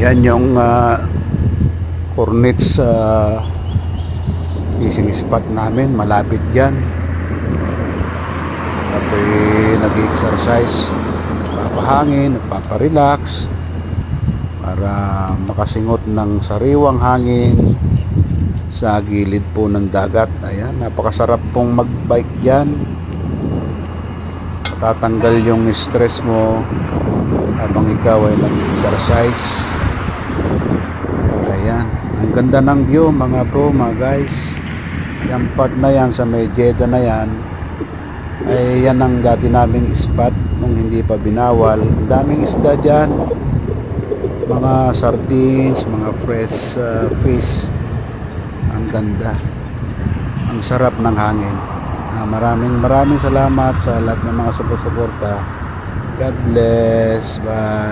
Yan yung Cornets fishing spot namin, malapit dyan. Tapos nag-exercise, nagpapahangin, nagpaparelax para makasingot ng sariwang hangin sa gilid po ng dagat. Ayan, napakasarap pong magbike dyan. Matatanggal yung stress mo habang ikaw ay nag-exercise. Ayan, ang ganda ng view mga bro, mga guys. Yung part na yan sa may Jeddah na yan ay yan ang dati naming spot nung hindi pa binawal. Daming isda dyan, mga sardines, mga fresh fish. Ang ganda, ang sarap ng hangin. Maraming salamat sa lahat ng mga sumusuporta. God bless. Bye.